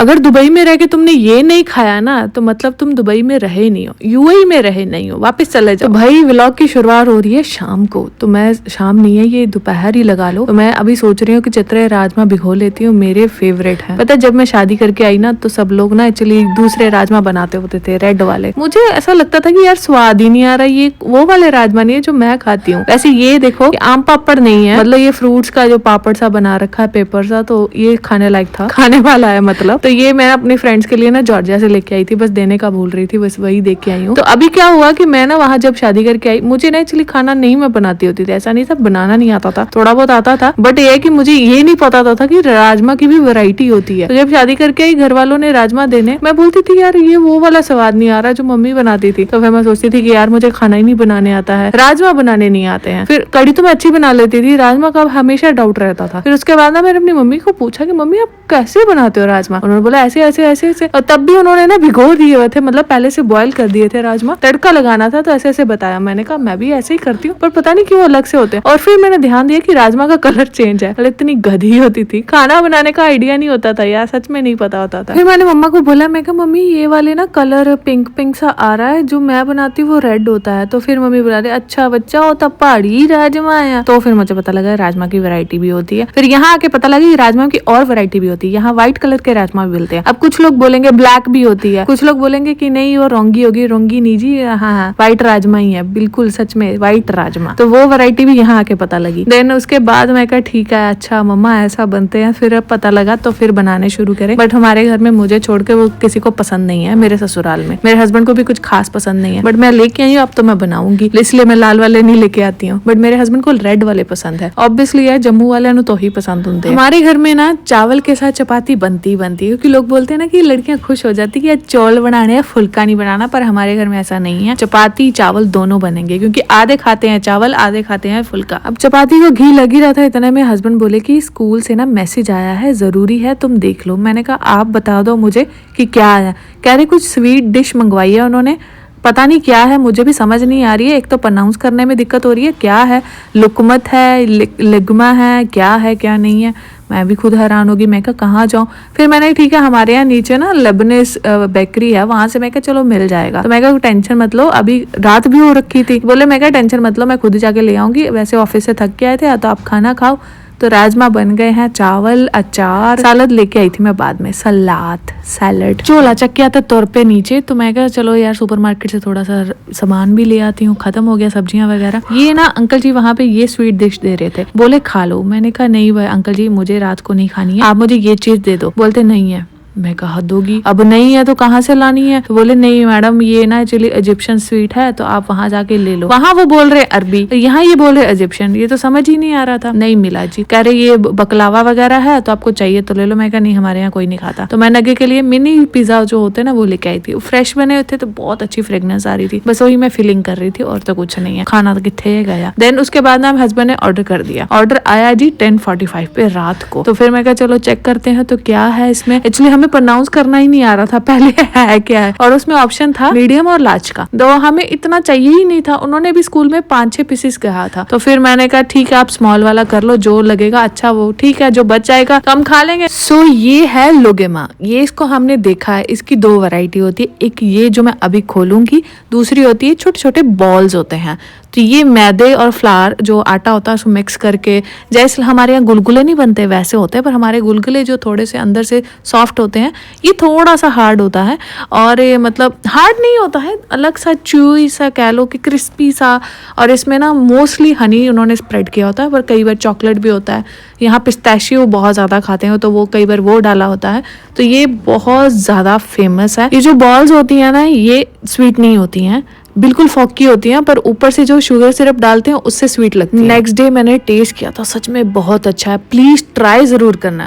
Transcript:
अगर दुबई में रह के तुमने ये नहीं खाया ना तो मतलब तुम दुबई में रहे नहीं हो, यूएई में रहे नहीं हो, वापस चले जाओ। तो भाई व्लॉग की शुरुआत हो रही है शाम को, तो मैं शाम नहीं है ये दोपहर ही लगा लो। तो मैं अभी सोच रही हूँ कि चित्रे राजमा भिगो लेती हूँ, मेरे फेवरेट है। पता है जब मैं शादी करके आई ना तो सब लोग ना एक्चुअली दूसरे राजमा बनाते होते थे, रेड वाले। मुझे ऐसा लगता था कि यार स्वाद ही नहीं आ रहा, ये वो वाले राजमा नहीं है जो मैं खाती हूँ। वैसे ये देखो आम पापड़ नहीं है, मतलब ये फ्रूट्स का जो पापड़ सा बना रखा है पेपर सा, तो ये खाने लायक था, खाने वाला है मतलब। तो ये मैं अपने फ्रेंड्स के लिए ना जॉर्जिया से लेके आई थी, बस देने का भूल रही थी, बस वही देख के आई हूँ। तो अभी क्या हुआ कि मैं ना वहाँ जब शादी करके आई, मुझे ना एक्चुअली खाना नहीं मैं बनाती होती थी, ऐसा नहीं था बनाना नहीं आता था, थोड़ा बहुत आता था, बट ये है कि मुझे ये नहीं पता था कि राजमा की भी वैरायटी होती है। तो जब शादी करके आई घर वालों ने राजमा देने, मैं बोलती थी यार ये वो वाला स्वाद नहीं आ रहा जो मम्मी बनाती थी। तो फिर मैं सोचती थी कि यार मुझे खाना ही नहीं बनाने आता है, राजमा बनाने नहीं आते हैं। फिर कड़ी तो मैं अच्छी बना लेती थी, राजमा का हमेशा डाउट रहता था। फिर उसके बाद ना मैंने अपनी मम्मी को पूछा कि मम्मी आप कैसे बनाते हो राजमा? उन्होंने बोला ऐसे ऐसे ऐसे ऐसे, और तब भी उन्होंने ना भिगो दिए हुए थे, मतलब पहले से बॉईल कर दिए थे राजमा, तड़का लगाना था तो ऐसे ऐसे बताया। मैंने कहा मैं भी ऐसे ही करती हूँ, पर पता नहीं क्यों अलग से होते हैं। और फिर मैंने ध्यान दिया कि राजमा का कलर चेंज है। इतनी गधी होती थी, खाना बनाने का आइडिया नहीं होता था यार, सच में नहीं पता होता था। फिर मैंने मम्मा को बोला, मैं कहा मम्मी ये वाले ना कलर पिंक पिंक सा आ रहा है, जो मैं बनाती हूँ वो रेड होता है। तो फिर मम्मी बुला रही अच्छा बच्चा हो तब पहाड़ी राजमा आया। तो फिर मुझे पता लगा राजमा की वैरायटी भी होती है। फिर यहाँ आके पता लगा राजमा की और वैरायटी भी होती है, यहाँ व्हाइट कलर के राजमा भी मिलते हैं। अब कुछ लोग बोलेंगे ब्लैक भी होती है, कुछ लोग बोलेंगे कि नहीं वो रोंगी होगी, रोंगी नहीं जी, हाँ व्हाइट राजमा ही है, बिल्कुल सच में व्हाइट राजमा। तो वो वैरायटी भी यहाँ आके पता लगी। देन उसके बाद मैं कहा ठीक है अच्छा मम्मा ऐसा बनते हैं। फिर अब पता लगा तो फिर बनाने शुरू करे। बट हमारे घर में मुझे छोड़ के वो किसी को पसंद नहीं है, मेरे ससुराल में मेरे हस्बैंड को भी कुछ खास पसंद नहीं है। बट मैं लेके आई हूँ, अब तो मैं बनाऊंगी, इसलिए मैं लाल वाले नहीं लेके आती हूँ। बट मेरे हस्बैंड को रेड वाले पसंद है, ऑब्वियसली है जम्मू वाले तो ही पसंद होते हैं। हमारे घर में ना चावल के साथ चपाती बनती है, क्योंकि लोग बोलते हैं ना कि लड़कियां खुश हो जाती है कि चौल बनाने हैं फुल्का नहीं बनाना, पर हमारे घर में ऐसा नहीं है, चपाती चावल दोनों बनेंगे, क्योंकि आधे खाते हैं चावल आधे खाते हैं फुल्का। अब चपाती को घी लगी रहा था, इतने में हस्बैंड बोले कि स्कूल से ना मैसेज आया है, जरूरी है तुम देख लो। मैंने कहा आप बता दो मुझे कि क्या है। कह रहे कुछ स्वीट डिश मंगवाई है उन्होंने, पता नहीं क्या है, मुझे भी समझ नहीं आ रही है। एक तो प्रोनाउंस करने में दिक्कत हो रही है, क्या है, लुकमत है, लिग्मा है, क्या नहीं है, मैं भी खुद हैरान होगी। मैं कहा कहाँ जाऊँ? फिर मैंने ठीक है हमारे यहाँ नीचे ना लेबनीज बेकरी है, वहां से मैं कहा चलो मिल जाएगा। तो मैं कहा टेंशन मत लो, अभी रात भी हो रखी थी। बोले मैं कहा टेंशन मत लो, मैं खुद जाके ले आऊंगी, वैसे ऑफिस से थक के आए थे तो आप खाना खाओ। तो राजमा बन गए हैं, चावल अचार सलाद लेके आई थी मैं बाद में, सैलड चोला चक्के आते तौर पे नीचे। तो मैं कहा चलो यार सुपरमार्केट से थोड़ा सा सामान भी ले आती हूँ, खत्म हो गया सब्जियां वगैरह। ये ना अंकल जी वहाँ पे ये स्वीट डिश दे रहे थे, बोले खा लो। मैंने कहा नहीं भाई अंकल जी मुझे रात को नहीं खानी है, आप मुझे ये चीज दे दो। बोलते नहीं है। मैं कहा दोगी, अब नहीं है तो कहाँ से लानी है? तो बोले नहीं मैडम ये ना एक्चुअली इजिप्शियन स्वीट है, तो आप वहाँ जाके ले लो। वहाँ वो बोल रहे अरबी, यहाँ ये बोल रहे इजिप्शियन, ये तो समझ ही नहीं आ रहा था। नहीं मिला जी, कह रहे ये बकलावा वगैरह है तो आपको चाहिए तो ले लो। मैं कहा नहीं हमारे यहाँ कोई नहीं खाता। तो मैं नगे के लिए मिनी पिज्जा जो होते हैं ना वो लेके आई थी, फ्रेश बने हुए थे, तो बहुत अच्छी फ्रेग्रेंस आ रही थी, बस वही मैं फीलिंग कर रही थी और तो कुछ नहीं है। खाना तो कितने गया। देन उसके बाद ना हस्बैंड ने ऑर्डर कर दिया, ऑर्डर आया जी 10:45 पे रात को। तो फिर मैं कहा चलो चेक करते हैं तो क्या है इसमें। एक्चुअली हमें प्रोनाउंस करना ही नहीं आ रहा था पहले है क्या है, और उसमें ऑप्शन था मीडियम और लार्ज का, तो हमें इतना चाहिए ही नहीं था। उन्होंने भी स्कूल में 5-6 पीसेस कहा था, तो फिर मैंने कहा ठीक है आप स्मॉल वाला कर लो, जो लगेगा अच्छा वो ठीक है, जो बच जाएगा तो हम खा लेंगे। सो ये है लोगेमा, ये इसको हमने देखा है, इसकी 2 वैरायटी होती है, एक ये जो मैं अभी खोलूंगी, दूसरी होती है छोटे छोटे बॉल्स होते हैं। तो ये मैदे और फ्लावर जो आटा होता है उसको मिक्स करके, जैसे हमारे यहाँ गुलगुले नहीं बनते वैसे होते हैं, पर हमारे गुलगुले जो थोड़े से अंदर से सॉफ्ट होते हैं, ये थोड़ा सा हार्ड होता है। और ये मतलब हार्ड नहीं होता है, अलग सा च्यूई सा कह लो कि क्रिस्पी सा। और इसमें ना मोस्टली हनी उन्होंने स्प्रेड किया होता है, पर कई बार चॉकलेट भी होता है। यहाँ पिस्ताशियो बहुत ज़्यादा खाते हैं तो वो कई बार वो डाला होता है। तो ये बहुत ज़्यादा फेमस है। ये जो बॉल्स होती हैं ना ये स्वीट नहीं होती हैं, बिल्कुल फॉकी होती हैं, पर ऊपर से जो शुगर सिरप डालते हैं उससे स्वीट लगती है। नेक्स्ट डे मैंने टेस्ट किया था, सच में बहुत अच्छा है, प्लीज ट्राई जरूर करना।